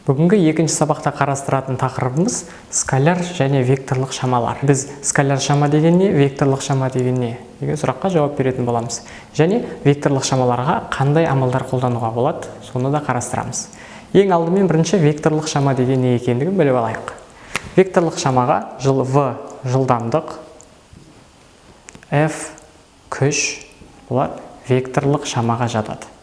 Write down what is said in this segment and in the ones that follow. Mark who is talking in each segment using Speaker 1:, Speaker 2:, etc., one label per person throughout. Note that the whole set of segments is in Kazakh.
Speaker 1: Бүгінгі екінші сабақта қарастыратын тақырыбымыз скаляр және векторлық шамалар. Біз скаляр шама деген не, векторлық шама деген не деген сұраққа жауап беретін боламыз. Және векторлық шамаларға қандай амалдар қолдануға болады, соны да қарастырамыз. Ең алдымен бірінші векторлық шама деген не екендігін біліп алайық. Векторлық шамаға v жылдамдық, f күш, бұлар векторлық шамаға жатады.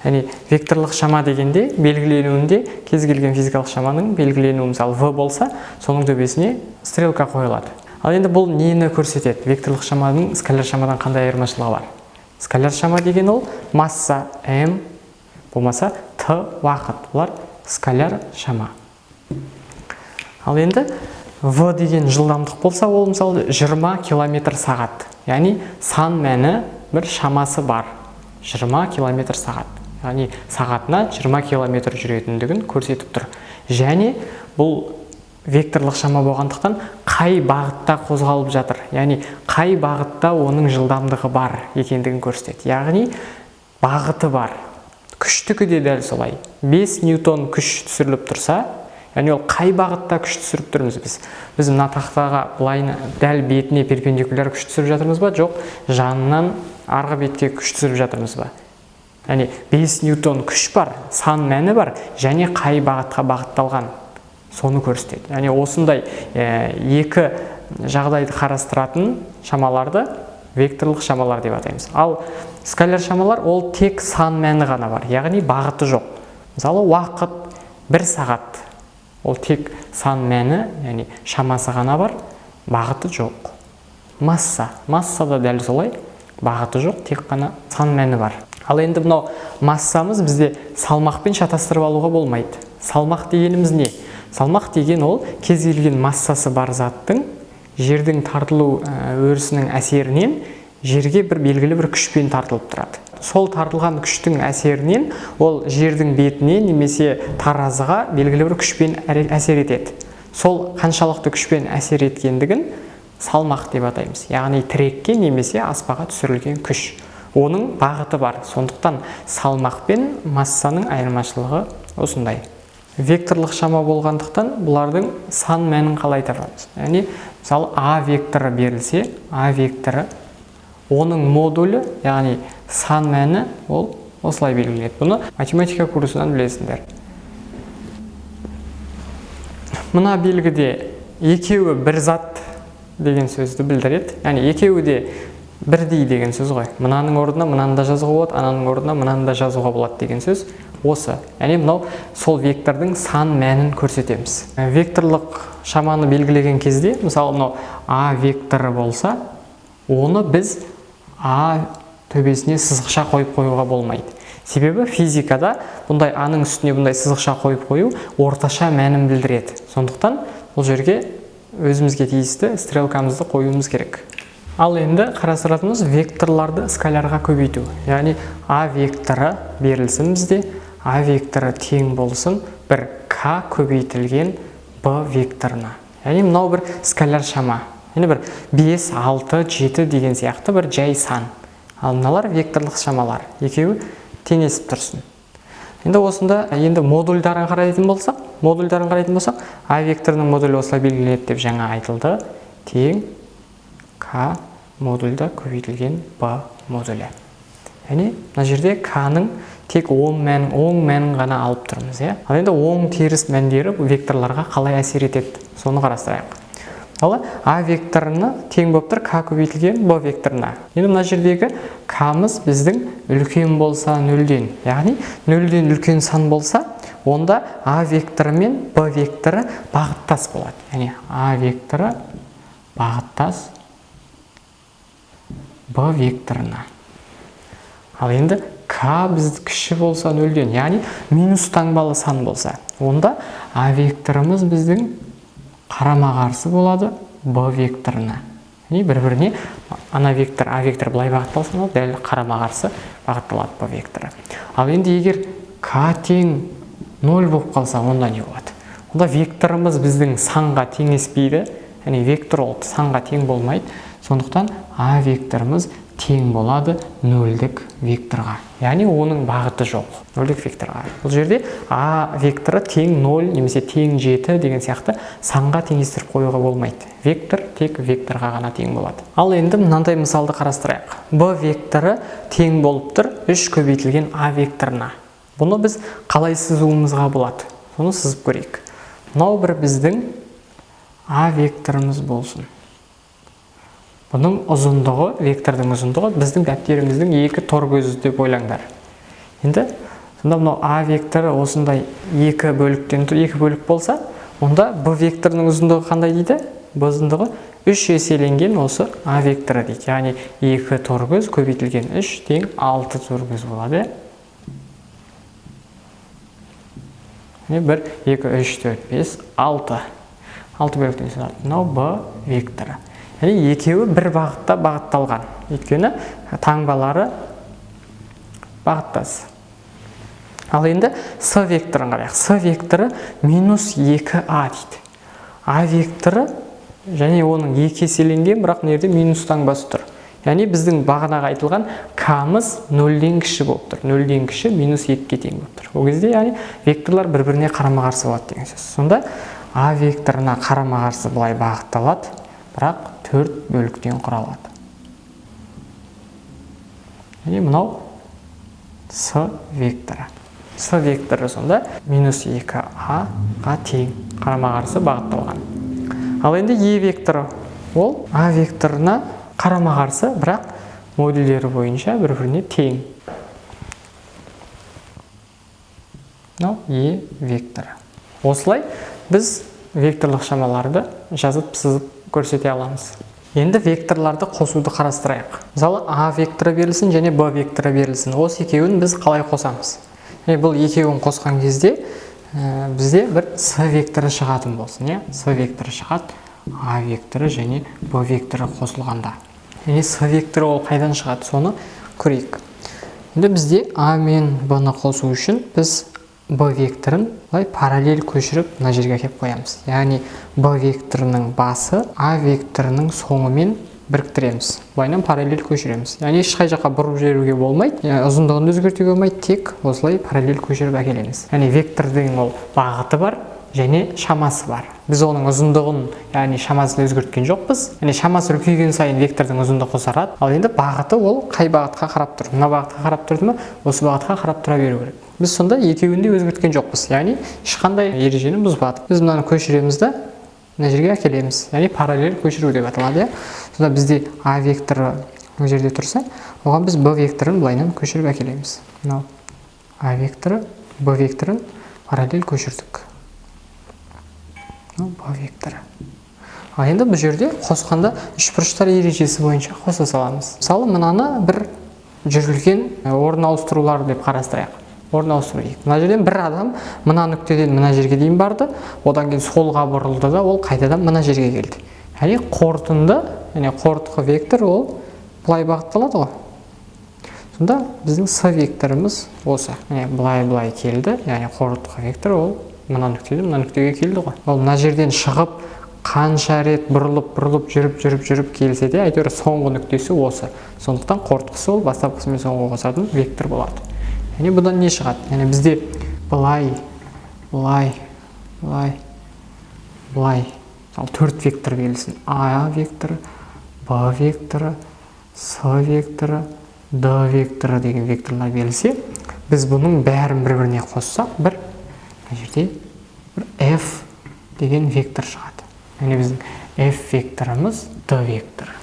Speaker 1: Яғни векторлық шама дегенде белгіленуінде кез келген физикалық шаманың белгіленуі мысалы v болса, соның төбесіне стрелка қойылады. Ал енді бұл нені көрсетеді? Векторлық шаманың скаляр шамадан қандай айырмашылығы бар? Скаляр шама деген ол масса m болмаса t уақыт. Бұлар скаляр шама. Ал енді v деген жылдамдық болса, ол мысалы 20 км сағат. Яғни сан мәні бір шамасы бар. 20 км сағат. Яғни сағатына 20 км жүретіндігін көрсетіп тұр. Және бұл векторлық шама болғандықтан қай бағытта қозғалып жатыр. Яғни қай бағытта оның жылдамдығы бар екендігін көрсетеді. Яғни бағыты бар. Күштікі де дәл солай. 5 ньютон күш түсіріліп тұрса, яғни ол қай бағытта күш түсіріп тұрмыз біз? Біз мына тақтаға былайына дәл бетіне перпендикуляр күш түсіріп жатырмыз ба? Жоқ, жанынан арғы бетке күш түсіріп жатырмыз ба? Яғни 5 ньютон күш бар, сан мәні бар, және қай бағытқа бағытталған, соны көрсетеді. Яғни осындай екі жағдайды қарастыратын шамаларды векторлық шамалар деп атаймыз. Ал скаляр шамалар ол тек сан мәні ғана бар, яғни бағыты жоқ. Мысалы уақыт 1 сағат, ол тек сан мәні, яғни шамасы ғана бар, бағыты жоқ. Масса да дәл солай, бағыты жоқ, тек қана сан мәні бар. Ал енді мынау массамыз бізде салмақпен шатастырып алуға болмайды. Салмақ дегеніміз не? Салмақ деген ол кез келген массасы бар заттың жердің тартылу өрісінің әсерінен жерге бір белгілі бір күшпен тартылып тұрады. Сол тартылған күштің әсерінен ол жердің бетіне немесе таразыға белгілі бір күшпен әсер етеді. Сол қаншалықты күшпен әсер еткендігін салмақ деп атаймыз. Яғни тірекке немесе аспаға түсірілген күш. Оның бағыты бар. Сондықтан салмақ пен массаның айырмашылығы осындай. Векторлық шама болғандықтан бұлардың сан мәнін қалай табамыз? Яғни мысалы а векторы берілсе, а векторы оның модулі, яғни сан мәні ол осылай белгіленеді. Бұны математика курсынан білесіңдер. Мына белгіде екеуі бір зат деген сөзді білдіреді. Яғни екеуі де бірдей деген сөз ғой. Мынаның орнына мынаны да жазуға болады, ананың орнына мынаны да жазуға болады деген сөз осы. Яғни мынау сол вектордың сан мәнін көрсетеміз. Векторлық шаманы белгілеген кезде, мысалы мынау а векторы болса, оны біз а төбесіне сызықша қойып қоюға болмайды. Себебі физикада бұндай аның үстіне бұндай сызықша қойып қою орташа мәнін білдіреді. Сондықтан бұл жерге өзімізге тиісті стрелкамызды қоюымыз керек. Ал енді қарастыратынымыз векторларды скалярға көбейту. Яғни а векторы берілсін бізде, а векторы тең болсын бір к көбейтілген б векторына. Яғни мынау бір скаляр шама. Яғни бір 5, 6, 7 деген сияқты бір жай сан. Ал мыналар векторлық шамалар. Екеуі теңесіп тұрсын. Енді осында модульдарын қарайтын болсақ, а векторының модулі осылай белгіленеді деп жаңа айтылды. Тең к модульда көбейтілген б модулі. Яғни мына жерде к-ның тек оң мәнін ғана алып тұрмыз. Ал енді оң теріс мәндері векторларға қалай әсер етеді, соны қарастырайық. А векторына тең болып тұр к көбейтілген б векторына. Енді мына жердегі к-мыз біздің үлкен болса нөлден, яғни нөлден үлкен сан болса, онда а векторы мен б векторы бағыттас болады. Яғни а векторы бағыттас б векторына. Ал енді к біз кіші болса нөлден, яғни минус таңбалы сан болса, онда а векторымыз біздің қарама-қарсы болады б векторына. Яғни бір-біріне ана вектор, а вектор былай бағытталсын, дәл қарама-қарсы бағытталады б векторы. Ал енді егер к тең 0 болып қалса, онда не болады? Онда векторымыз біздің санға теңеспейді, яғни вектор ол санға тең болмайды. Сондықтан а векторымыз тең болады нөлдік векторға. Яғни оның бағыты жоқ. Нөлдік векторға. Бұл жерде А векторы тең 0 немесе тең 7 деген сияқты санға теңестіріп қоюға болмайды. Вектор тек векторға ғана тең болады. Ал енді мынандай мысалды қарастырайық. Б векторы тең болып тұр 3 көбейтілген А векторына. Бұны біз қалай сызуымызға болады? Соны сызып көрейік. Мынау бір біздің А векторымыз болсын. Бұның ұзындығы, вектордың ұзындығы біздің дәптеріміздің 2 тор көзі деп ойлаңдар. Енді сонда мынау А векторы осындай 2 бөліктен 2 бөлік болса, онда Б векторының ұзындығы қандай дейді? Б ұзындығы 3 еселенген осы А векторы дейді. Яғни 2 тор көз көбейтілген 3 тең 6 тор көз болады. 1, 2, 3, 4, 5, 6. 6 бөліктен шығады. Мынау Б векторы. Яғни екеуі бір бағытта бағытталған. Өйткені таңбалары бағыттас. Ал енді С векторын қарайық. С векторы минус 2А дейді. А векторы және оның 2 еселенген, бірақ мына жерде минус таңбасы тұр. Яғни біздің бағанағы айтылған К-мыз 0-ден кіші болып тұр. 0-ден кіші минус 2-ге тең болып тұр. Ол кезде яғни векторлар бір-біріне қарама-қарсы болады деген сөз. Сонда А векторына қарама-қарсы былай бағытталады, бірақ 4 бөліктен құралады. Яғни мынау С векторы. С векторы сонда минус 2А-ға тең қарама-қарсы бағытталған. Ал енді Е векторы ол А векторына қарама-қарсы, бірақ модульдері бойынша бір-біріне тең. Мынау Е векторы. Осылай біз векторлық шамаларды жазып сызып көрсете аламыз. Енді векторларды қосуды қарастырайық. Мысалы А векторы берілсін және Б векторы берілсін. Осы екеуін біз қалай қосамыз? Бұл екеуін қосқан кезде бізде бір С векторы шығатын болсын. С векторы шығады, А векторы және Б векторы қосылғанда. С векторы ол қайдан шығады? Соны көрейік. Енді бізде А мен Б-ны қосу үшін біз Б векторын параллель көшіріп мына жерге әкеліп қоямыз. Яғни Б векторының басы А векторының соңымен біріктіреміз. Былайынан параллель көшіреміз. Яғни ешқай жаққа бұрып жіберуге болмайды, ұзындығын өзгертуге болмайды, тек осылай параллель көшіріп әкелеміз. Яғни вектордың ол бағыты бар және шамасы бар. Біз оның ұзындығын, яғни шамасын өзгерткен жоқпыз. Яғни шамасы үлкейген сайын вектордың ұзындығы қысарады. Ал енді бағыты ол қай бағытқа қарап тұр? Мына бағытқа қарап тұрды ма? Осы бағытқа қарап тұра беру керек. Біз сонда екеуін де өзгерткен жоқпыз. Яғни ешқандай ережені бұзбадық. Біз мынаны көшіреміз де мына жерге әкелеміз. Яғни параллель көшіру деп аталады. Сонда бізде А векторы бұл жерде тұрса, оған біз Б векторын былайынан көшіріп әкелеміз. Мынау А векторы, Б векторын параллель көшірдік. Б векторы. Ал енді бұл жерде қосқанда үшбұрыштар ережесі бойынша қоса саламыз. Мысалы, мынаны бір жүргізілген орын ауыстырулар деп қарастырайық. Орын ауыстырайық. Мына жерден бір адам мына нүктеден мына жерге дейін барды, одан кейін солға бұрылды да, ол қайтадан мына жерге келді. Яғни қорытынды, яғни қорытқы вектор ол былай бағытталады ғой. Сонда біздің С векторымыз осы. Яғни былай келді, яғни қорытқы вектор ол мына нүктеден мына нүктеге келді ғой. Ол мына жерден шығып қанша рет бұрылып жүріп келсе де, әйтеуір соңғы нүктесі осы. Сондықтан қорытқысы ол бастапқысы мен соңғы қосатын вектор болады. Яғни бұдан не шығады? Яғни бізде былай. Ал 4 вектор берілсін. А векторы, Б векторы, С векторы, Д векторы деген векторлар берілсе, біз бұның бәрін бір-біріне қоссақ, бір жерде бір F деген вектор шығады. Яғни біздің F векторымыз Д векторы.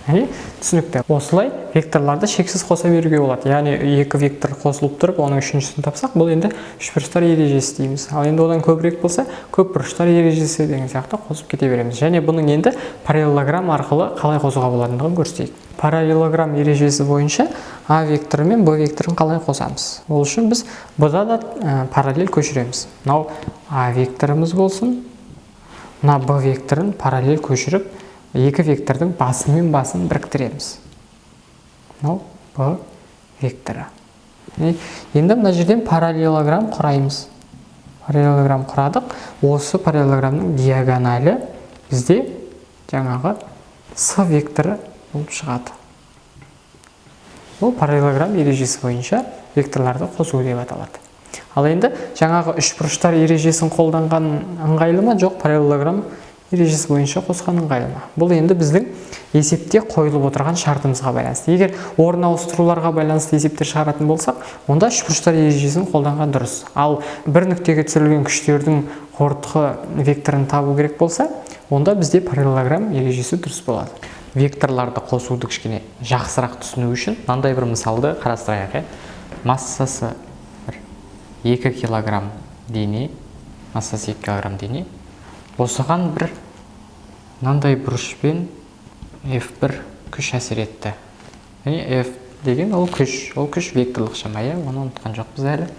Speaker 1: Яғни түсінікті. Осылай векторларды шексіз қоса беруге болады. Яғни екі вектор қосылып тұрып, оның үшіншісін тапсақ, бұл енді үшбұрыштар ережесі дейміз. Ал енді одан көбірек болса, көпбұрыштар ережесі деген сияқты қосып кете береміз. Және бұның енді параллелограмм арқылы қалай қосуға болатындығын көрсетейік. Параллелограмм ережесі бойынша А векторы мен Б векторын қалай қосамыз? Ол үшін біз бұда да параллель көшіреміз. Мынау А векторымыз болсын, мына Б векторын параллель көшіріп, екі вектордың басы мен басын біріктіреміз. Мынау Б векторы. Енді мына жерден параллелограмм құраймыз. Параллелограмм құрадық. Осы параллелограммның диагоналі бізде жаңағы С векторы болып шығады. бұл параллелограмм ережесі бойынша векторларды қосу деп аталады. Ал енді жаңағы үшбұрыштар ережесін қолданған ыңғайлы ма, жоқ, параллелограмм ережесі бойынша қосқан ыңғайлы ма? Бұл енді біздің есепте қойылып отырған шартымызға байланысты. Егер орын ауыстыруларға байланысты есептер шығаратын болсақ, онда үшбұрыштар ережесін қолданған дұрыс. Ал бір нүктеге түсірілген күштердің қорытқы векторын табу керек болса, онда бізде параллелограмм ережесі дұрыс болады. Векторларды қосуды кішкене жақсырақ түсіну үшін мынандай бір мысалды қарастырайық. Массасы 2 килограмм дене, массасы 2 килограмм дене. Осыған бір мынандай бұрышпен F1 күш әсер етті. F деген ол күш векторлық шама, оны ұмытқан жоқпыз әлі.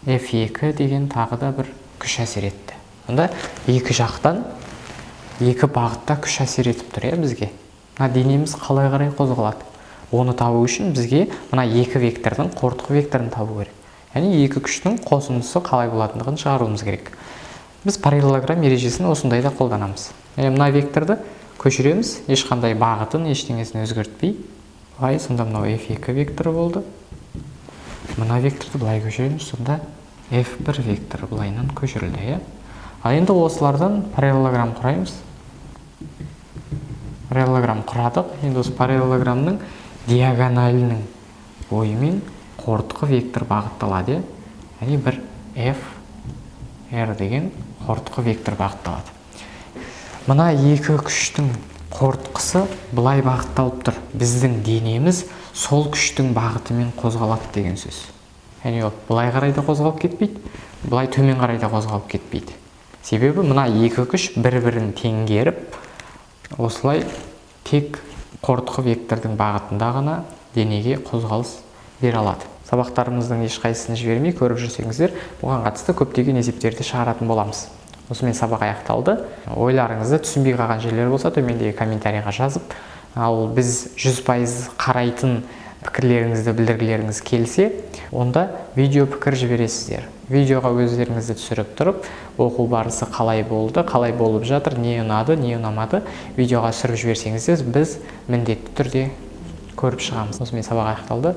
Speaker 1: F2 деген тағы да бір күш әсер етті. Онда екі жақтан екі бағытта күш әсер етіп тұр бізге. Денеміз қалай қарай қозғалады? Оны табу үшін бізге мына екі вектордың қорытқы векторын табу керек. Яғни екі күштің қосындысы қалай болатындығын шығаруымыз керек. Біз параллелограмм ережесін осындайда қолданамыз. Мына векторды көшіреміз, ешқандай бағытын, ештеңесін өзгертпей. Сонда мынау F2 векторы болды. Мына векторды былай көшіреміз, сонда F1 векторы былайынан көшірілді. Ал енді осылардан параллелограмм құраймыз. Параллелограмм құрадық. Енді осы параллелограммның диагоналінің бойымен қорытқы вектор бағытталады. Яғни бір FR деген қорытқы вектор бағытталады. Мына екі күштің қорытқысы былай бағытталып тұр. Біздің денеміз сол күштің бағытымен қозғалады деген сөз. Яғни ол былай қарай да қозғалып кетпейді, былай төмен қарай да қозғалып кетпейді. Себебі мына екі күш бір-бірін теңгеріп, осылай тек қорытқы вектордың бағытында ғана денеге қозғалыс бере алады. Сабақтарымыздың ешқайсысын жібермей көріп жүрсеңіздер, бұған қатысты көптеген есептерді шығаратын боламыз. Осымен сабақ аяқталды. Ойларыңызды түсінбей қалған жерлер болса, төмендегі комментарийға жазып, ал біз 100% қарайтын пікірлеріңізді білдіргілеріңіз келсе, онда видео пікір жібересіздер. Видеоға өздеріңізді түсіріп тұрып, оқу барысы қалай болды, қалай болып жатыр, не ұнады, не ұнамады, видеоға түсіріп жіберсеңіздер, біз міндетті түрде көріп шығамыз. Осымен сабақ аяқталды.